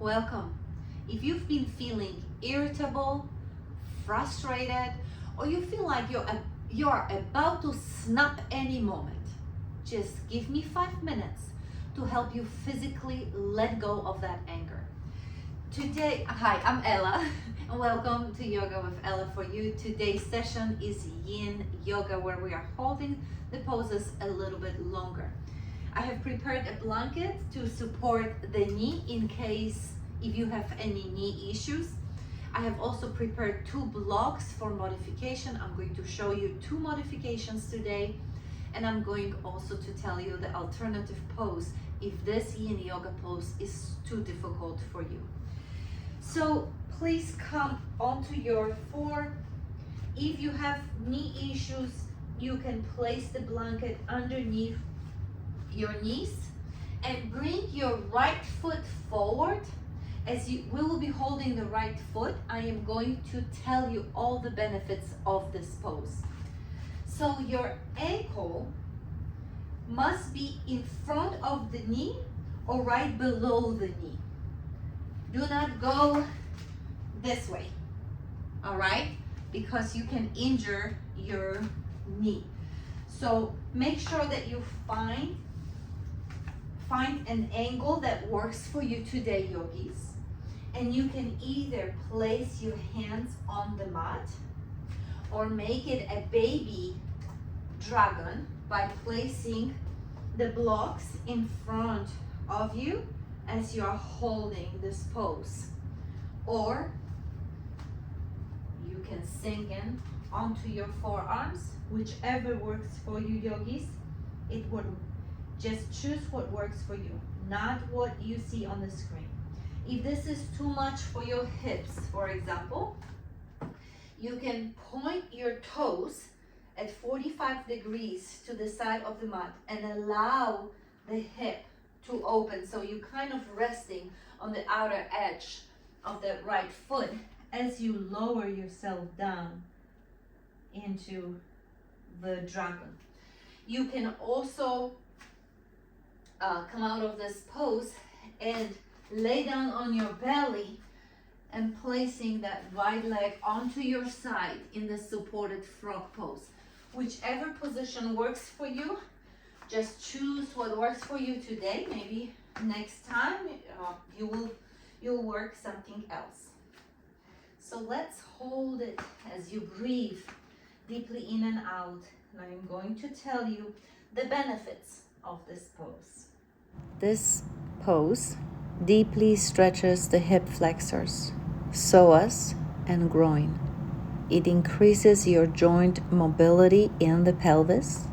welcome. If you've been feeling irritable, frustrated, or you feel like you're about to snap any moment, just give me 5 minutes to help you physically let go of that anger. Today, hi, I'm Ella, and welcome to Yoga with Ella for you. Today's session is Yin Yoga, where we are holding the poses a little bit longer. I have prepared a blanket to support the knee in case if you have any knee issues. I have also prepared 2 blocks for modification. I'm going to show you 2 modifications today, and I'm going also to tell you the alternative pose if this Yin Yoga pose is too difficult for you. So please come onto your floor. If you have knee issues, you can place the blanket underneath your knees and bring your right foot forward. As we will be holding the right foot, I am going to tell you all the benefits of this pose. So your ankle must be in front of the knee or right below the knee. Do not go this way, all right? Because you can injure your knee. So make sure that you find an angle that works for you today, yogis. And you can either place your hands on the mat or make it a baby dragon by placing the blocks in front of you as you are holding this pose. Or you can sink in onto your forearms, whichever works for you, yogis. It would just choose what works for you, not what you see on the screen. If this is too much for your hips, for example, you can point your toes at 45 degrees to the side of the mat and allow the hip to open. So you're kind of resting on the outer edge of the right foot as you lower yourself down into the dragon. You can also come out of this pose and lay down on your belly and placing that right leg onto your side in the supported frog pose. Whichever position works for you, just choose what works for you today. Maybe next time you'll work something else. So let's hold it as you breathe deeply in and out. And I'm going to tell you the benefits of this pose. This pose deeply stretches the hip flexors, psoas, and groin. It increases your joint mobility in the pelvis,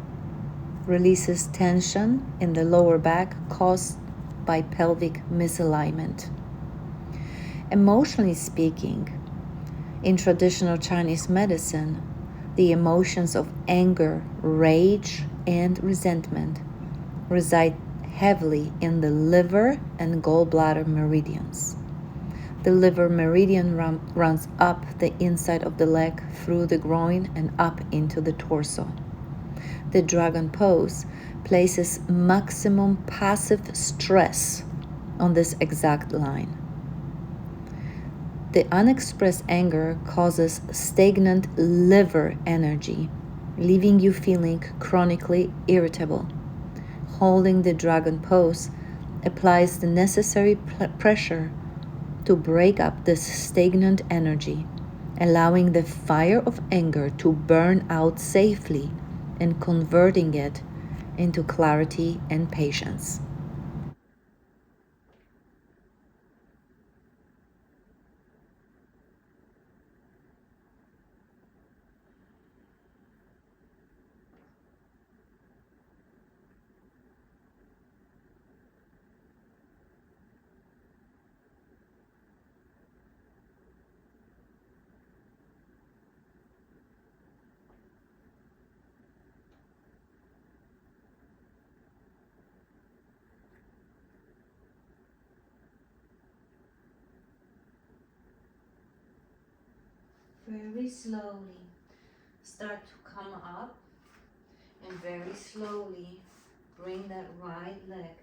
releases tension in the lower back caused by pelvic misalignment. Emotionally speaking, in traditional Chinese medicine, the emotions of anger, rage, and resentment reside heavily in the liver and gallbladder meridians. The liver meridian runs up the inside of the leg through the groin and up into the torso. The dragon pose places maximum passive stress on this exact line. The unexpressed anger causes stagnant liver energy, leaving you feeling chronically irritable. Holding the dragon pose applies the necessary pressure to break up this stagnant energy, allowing the fire of anger to burn out safely and converting it into clarity and patience. Very slowly start to come up and very slowly bring that right leg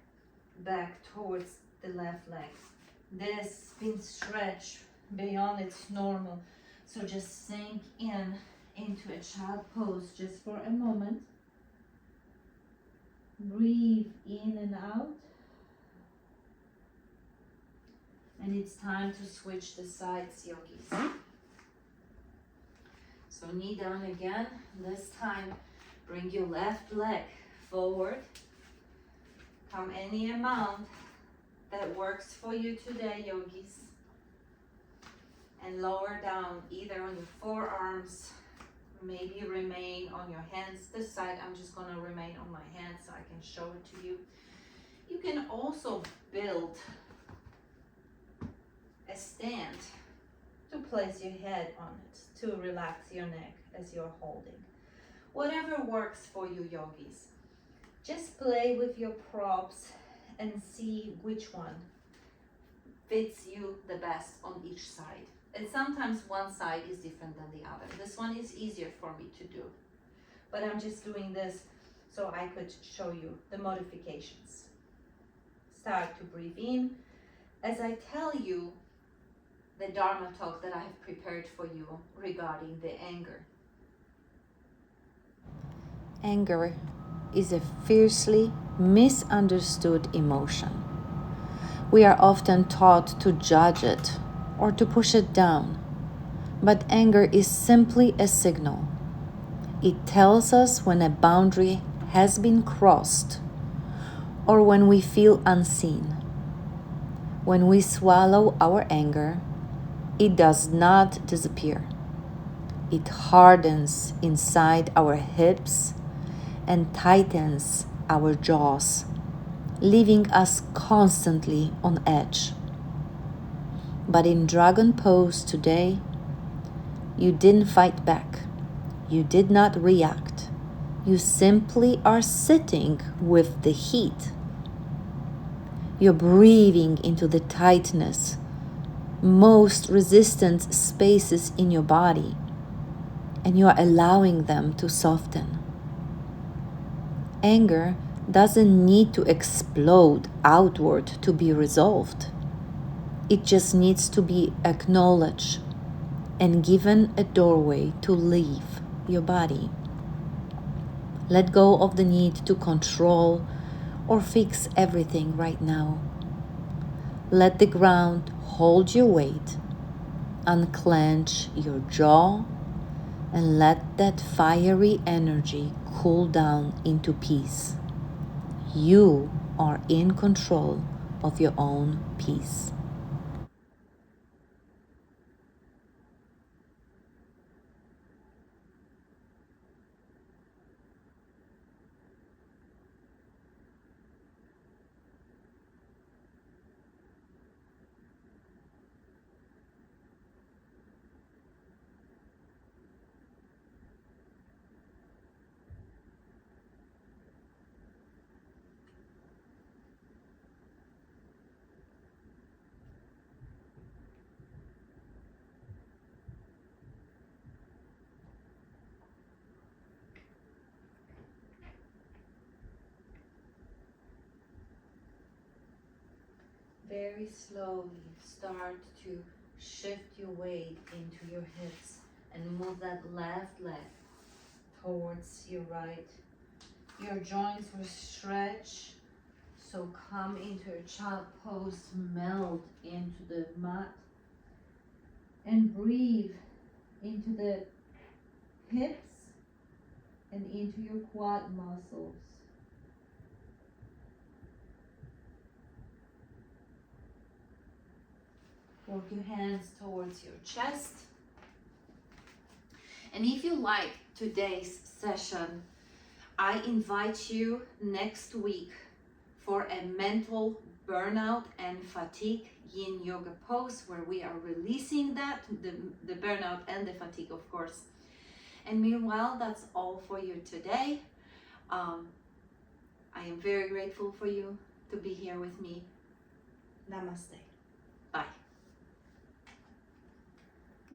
back towards the left leg. this spine stretch beyond its normal. So just sink into a child pose just for a moment. Breathe in and out. And it's time to switch the sides, yogis. So knee down again. This time, bring your left leg forward. Come any amount that works for you today, yogis. And lower down either on your forearms, maybe remain on your hands. This side, I'm just gonna remain on my hands so I can show it to you. You can also build a stand to place your head on it, to relax your neck as you're holding. Whatever works for you, yogis. Just play with your props and see which one fits you the best on each side. And sometimes one side is different than the other. This one is easier for me to do, but I'm just doing this so I could show you the modifications. Start to breathe in. As I tell you the Dharma talk that I have prepared for you regarding the anger. Anger is a fiercely misunderstood emotion. We are often taught to judge it or to push it down, but anger is simply a signal. It tells us when a boundary has been crossed or when we feel unseen. When we swallow our anger, it does not disappear. It hardens inside our hips and tightens our jaws, leaving us constantly on edge. But in Dragon Pose today, you didn't fight back. You did not react. You simply are sitting with the heat. You're breathing into the tightness, most resistant spaces in your body, and you are allowing them to soften. Anger doesn't need to explode outward to be resolved. It just needs to be acknowledged and given a doorway to leave your body. Let go of the need to control or fix everything right now. Let the ground hold your weight, unclench your jaw, and let that fiery energy cool down into peace. You are in control of your own peace. Very slowly start to shift your weight into your hips and move that left leg towards your right. Your joints will stretch, so come into a child pose, melt into the mat, and breathe into the hips and into your quad muscles. Work your hands towards your chest. And if you like today's session, I invite you next week for a mental burnout and fatigue Yin Yoga pose where we are releasing that, the burnout and the fatigue, of course. And meanwhile, that's all for you today. I am very grateful for you to be here with me. Namaste.